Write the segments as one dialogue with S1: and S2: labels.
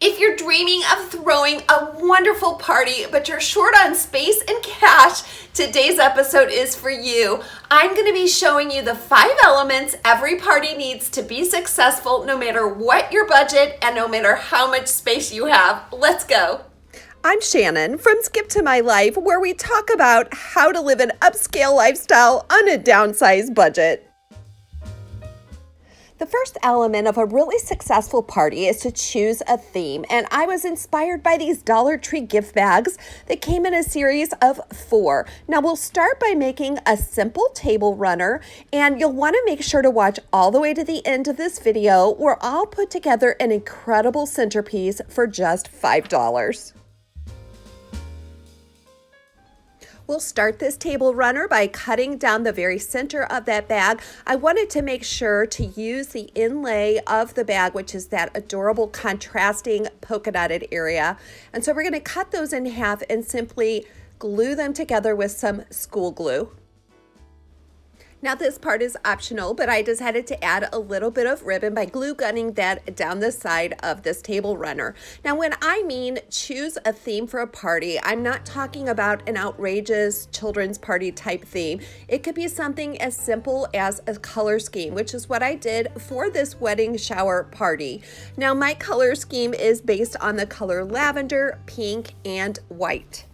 S1: If you're dreaming of throwing a wonderful party, but you're short on space and cash, today's episode is for you. I'm going to be showing you the 5 elements every party needs to be successful, no matter what your budget and no matter how much space you have. Let's go. I'm Shannon from Skip to My Life, where we talk about how to live an upscale lifestyle on a downsized budget. The first element of a really successful party is to choose a theme, and I was inspired by these Dollar Tree gift bags that came in a series of 4. Now we'll start by making a simple table runner, and you'll want to make sure to watch all the way to the end of this video where I'll put together an incredible centerpiece for just $5. We'll start this table runner by cutting down the very center of that bag. I wanted to make sure to use the inlay of the bag, which is that adorable contrasting polka dotted area. And so we're going to cut those in half and simply glue them together with some school glue. Now this part is optional, but I decided to add a little bit of ribbon by glue gunning that down the side of this table runner. Now when I mean choose a theme for a party, I'm not talking about an outrageous children's party type theme. It could be something as simple as a color scheme, which is what I did for this wedding shower party. Now my color scheme is based on the color lavender, pink, and white.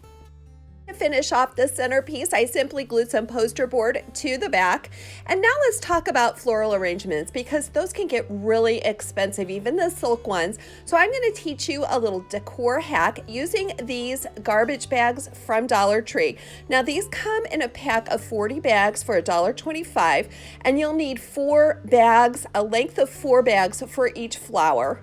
S1: To finish off the centerpiece, I simply glued some poster board to the back. And now let's talk about floral arrangements, because those can get really expensive, even the silk ones. So I'm going to teach you a little decor hack using these garbage bags from Dollar Tree. Now these come in a pack of 40 bags for $1.25, and you'll need 4 bags, a length of 4 bags for each flower.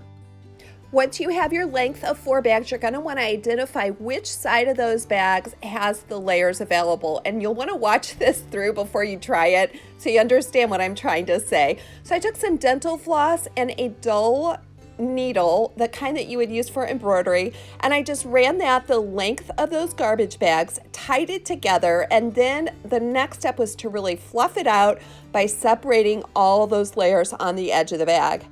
S1: Once you have your length of 4 bags, you're going to want to identify which side of those bags has the layers available. And you'll want to watch this through before you try it so you understand what I'm trying to say. So I took some dental floss and a dull needle, the kind that you would use for embroidery, and I just ran that the length of those garbage bags, tied it together, and then the next step was to really fluff it out by separating all those layers on the edge of the bag.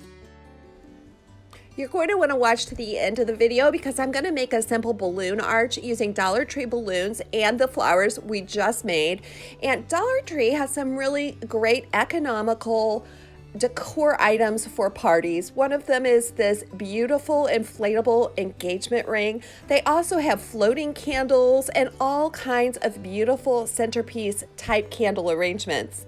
S1: You're going to want to watch to the end of the video because I'm going to make a simple balloon arch using Dollar Tree balloons and the flowers we just made. And Dollar Tree has some really great economical decor items for parties. One of them is this beautiful inflatable engagement ring. They also have floating candles and all kinds of beautiful centerpiece type candle arrangements.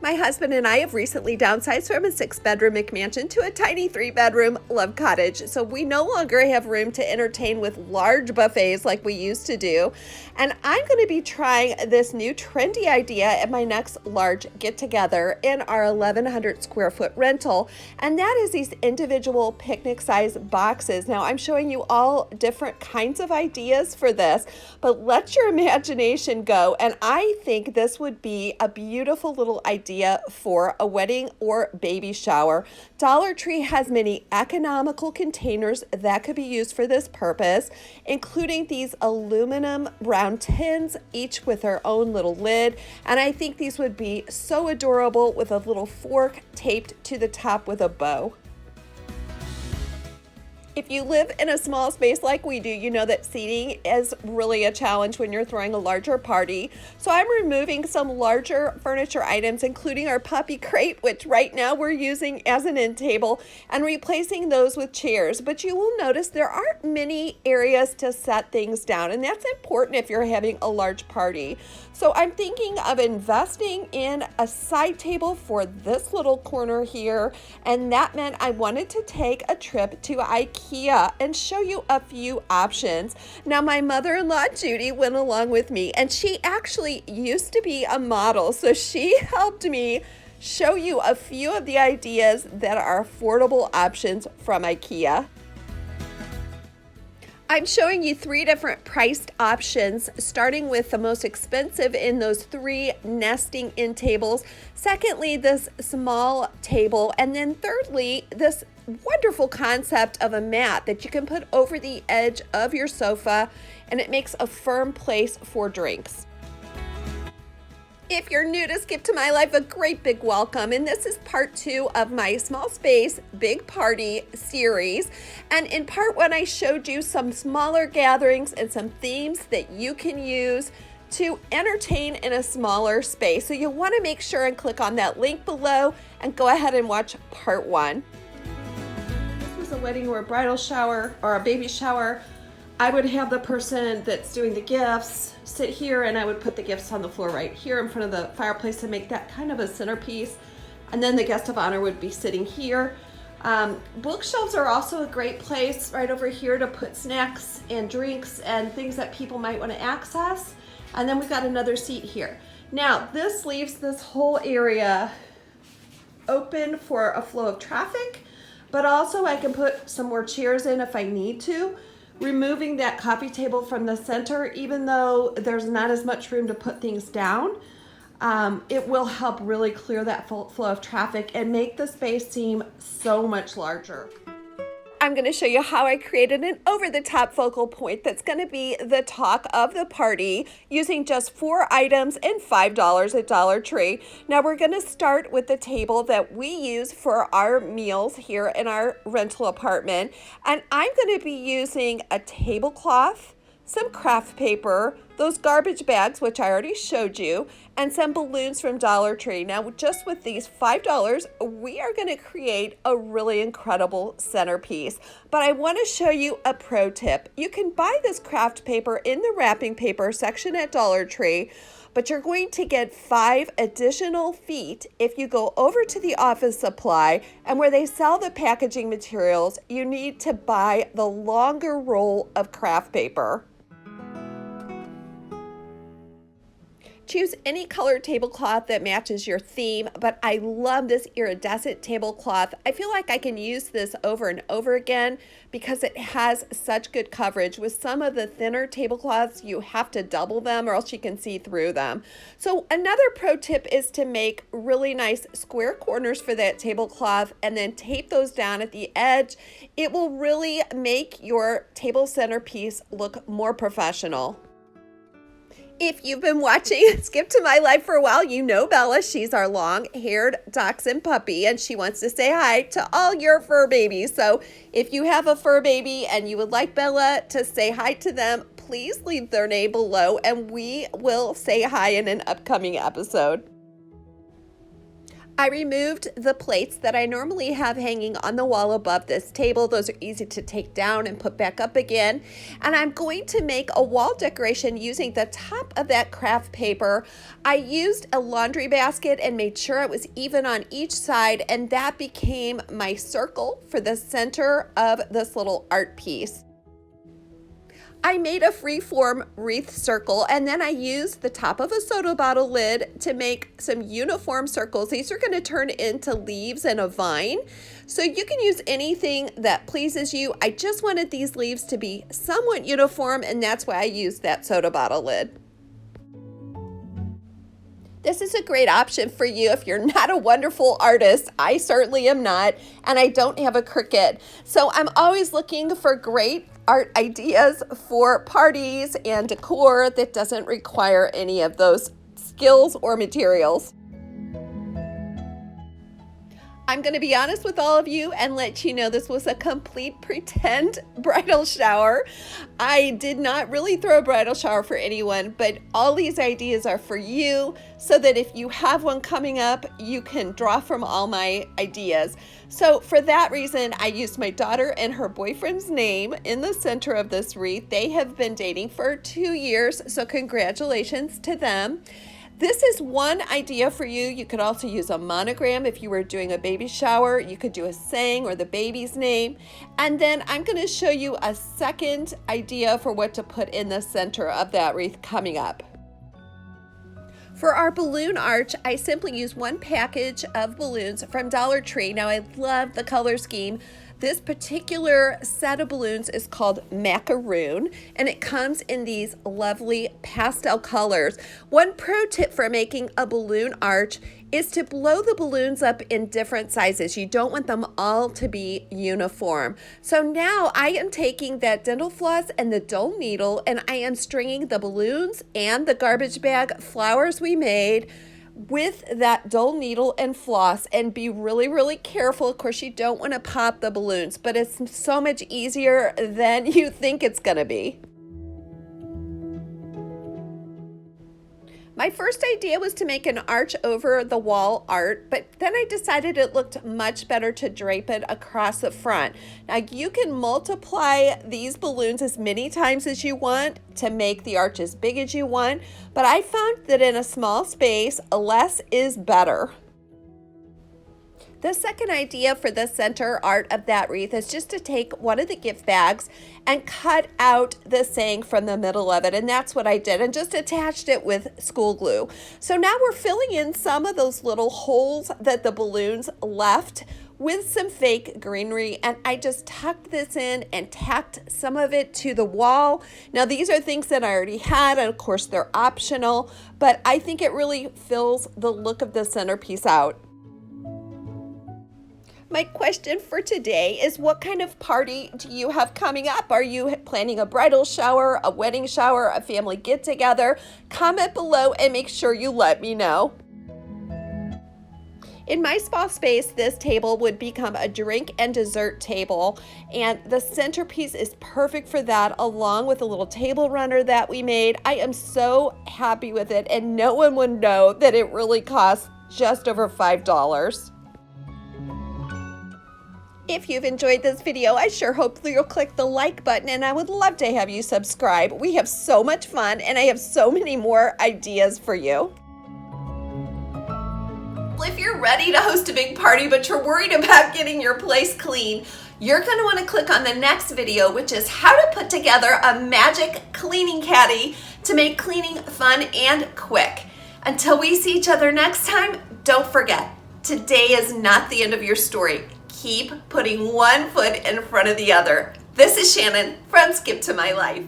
S1: My husband and I have recently downsized from a 6-bedroom McMansion to a tiny 3-bedroom love cottage. So we no longer have room to entertain with large buffets like we used to do. And I'm going to be trying this new trendy idea at my next large get-together in our 1,100 square foot rental. And that is these individual picnic size boxes. Now I'm showing you all different kinds of ideas for this, but let your imagination go. And I think this would be a beautiful little idea for a wedding or baby shower. Dollar Tree has many economical containers that could be used for this purpose, including these aluminum round tins, each with their own little lid. And I think these would be so adorable with a little fork taped to the top with a bow. If you live in a small space like we do, you know that seating is really a challenge when you're throwing a larger party. So I'm removing some larger furniture items, including our puppy crate, which right now we're using as an end table, and replacing those with chairs. But you will notice there aren't many areas to set things down, and that's important if you're having a large party. So I'm thinking of investing in a side table for this little corner here, and that meant I wanted to take a trip to IKEA and show you a few options. Now my mother-in-law Judy went along with me, and she actually used to be a model, so she helped me show you a few of the ideas that are affordable options from IKEA. I'm showing you 3 different priced options, starting with the most expensive in those 3 nesting end tables. Secondly, this small table. And then thirdly, this wonderful concept of a mat that you can put over the edge of your sofa, and it makes a firm place for drinks. If you're new to Skip to My Life, a great big welcome. And this is part 2 of my Small Space Big Party series. And in part 1, I showed you some smaller gatherings and some themes that you can use to entertain in a smaller space. So you'll want to make sure and click on that link below and go ahead and watch part 1. This was a wedding or a bridal shower or a baby shower. I would have the person that's doing the gifts sit here, and I would put the gifts on the floor right here in front of the fireplace to make that kind of a centerpiece. And then the guest of honor would be sitting here. Bookshelves are also a great place right over here to put snacks and drinks and things that people might want to access. And then we've got another seat here. Now, this leaves this whole area open for a flow of traffic, but also I can put some more chairs in if I need to. Removing that coffee table from the center, even though there's not as much room to put things down, it will help really clear that flow of traffic and make the space seem so much larger. I'm going to show you how I created an over-the-top focal point that's going to be the talk of the party using just 4 items and $5 at Dollar Tree. Now we're going to start with the table that we use for our meals here in our rental apartment. And I'm going to be using a tablecloth, some craft paper, those garbage bags, which I already showed you, and some balloons from Dollar Tree. Now, just with these $5, we are going to create a really incredible centerpiece. But I want to show you a pro tip. You can buy this craft paper in the wrapping paper section at Dollar Tree, but you're going to get 5 additional feet if you go over to the office supply, and where they sell the packaging materials, you need to buy the longer roll of craft paper. Choose any color tablecloth that matches your theme, but I love this iridescent tablecloth. I feel like I can use this over and over again because it has such good coverage. With some of the thinner tablecloths, you have to double them or else you can see through them. So another pro tip is to make really nice square corners for that tablecloth and then tape those down at the edge. It will really make your table centerpiece look more professional. If you've been watching Skip to My Life for a while, you know Bella. She's our long-haired dachshund puppy, and she wants to say hi to all your fur babies. So if you have a fur baby and you would like Bella to say hi to them, please leave their name below, and we will say hi in an upcoming episode. I removed the plates that I normally have hanging on the wall above this table. Those are easy to take down and put back up again. And I'm going to make a wall decoration using the top of that craft paper. I used a laundry basket and made sure it was even on each side, and that became my circle for the center of this little art piece. I made a free-form wreath circle, and then I used the top of a soda bottle lid to make some uniform circles. These are going to turn into leaves and a vine. So you can use anything that pleases you. I just wanted these leaves to be somewhat uniform, and that's why I used that soda bottle lid. This is a great option for you if you're not a wonderful artist. I certainly am not, and I don't have a Cricut. So I'm always looking for great art ideas for parties and decor that doesn't require any of those skills or materials. I'm going to be honest with all of you and let you know this was a complete pretend bridal shower. I did not really throw a bridal shower for anyone, but all these ideas are for you so that if you have one coming up, you can draw from all my ideas. So for that reason, I used my daughter and her boyfriend's name in the center of this wreath. They have been dating for 2 years, so congratulations to them. This is one idea for you. You could also use a monogram if you were doing a baby shower. You could do a saying or the baby's name. And then I'm going to show you a second idea for what to put in the center of that wreath coming up. For our balloon arch, I simply use one package of balloons from Dollar Tree. Now, I love the color scheme This particular set of balloons is called Macaroon, and it comes in these lovely pastel colors. One pro tip for making a balloon arch is to blow the balloons up in different sizes. You don't want them all to be uniform. So now I am taking that dental floss and the dull needle, and I am stringing the balloons and the garbage bag flowers we made with that dull needle and floss, and be really, really careful. Of course, you don't want to pop the balloons, but it's so much easier than you think it's going to be. My first idea was to make an arch over the wall art, but then I decided it looked much better to drape it across the front. Now you can multiply these balloons as many times as you want to make the arch as big as you want, but I found that in a small space, less is better. The second idea for the center art of that wreath is just to take one of the gift bags and cut out the saying from the middle of it, and that's what I did, and just attached it with school glue. So now we're filling in some of those little holes that the balloons left with some fake greenery, and I just tucked this in and tacked some of it to the wall. Now these are things that I already had, and of course they're optional, but I think it really fills the look of the centerpiece out. My question for today is, what kind of party do you have coming up? Are you planning a bridal shower, a wedding shower, a family get-together? Comment below and make sure you let me know. In my small space, this table would become a drink and dessert table, and the centerpiece is perfect for that, along with a little table runner that we made. I am so happy with it, and no one would know that it really costs just over $5. If you've enjoyed this video, I sure hope you'll click the like button, and I would love to have you subscribe. We have so much fun, and I have so many more ideas for you. If you're ready to host a big party, but you're worried about getting your place clean, you're going to want to click on the next video, which is how to put together a magic cleaning caddy to make cleaning fun and quick. Until we see each other next time, don't forget, today is not the end of your story. Keep putting one foot in front of the other. This is Shannon from Skip to My Life.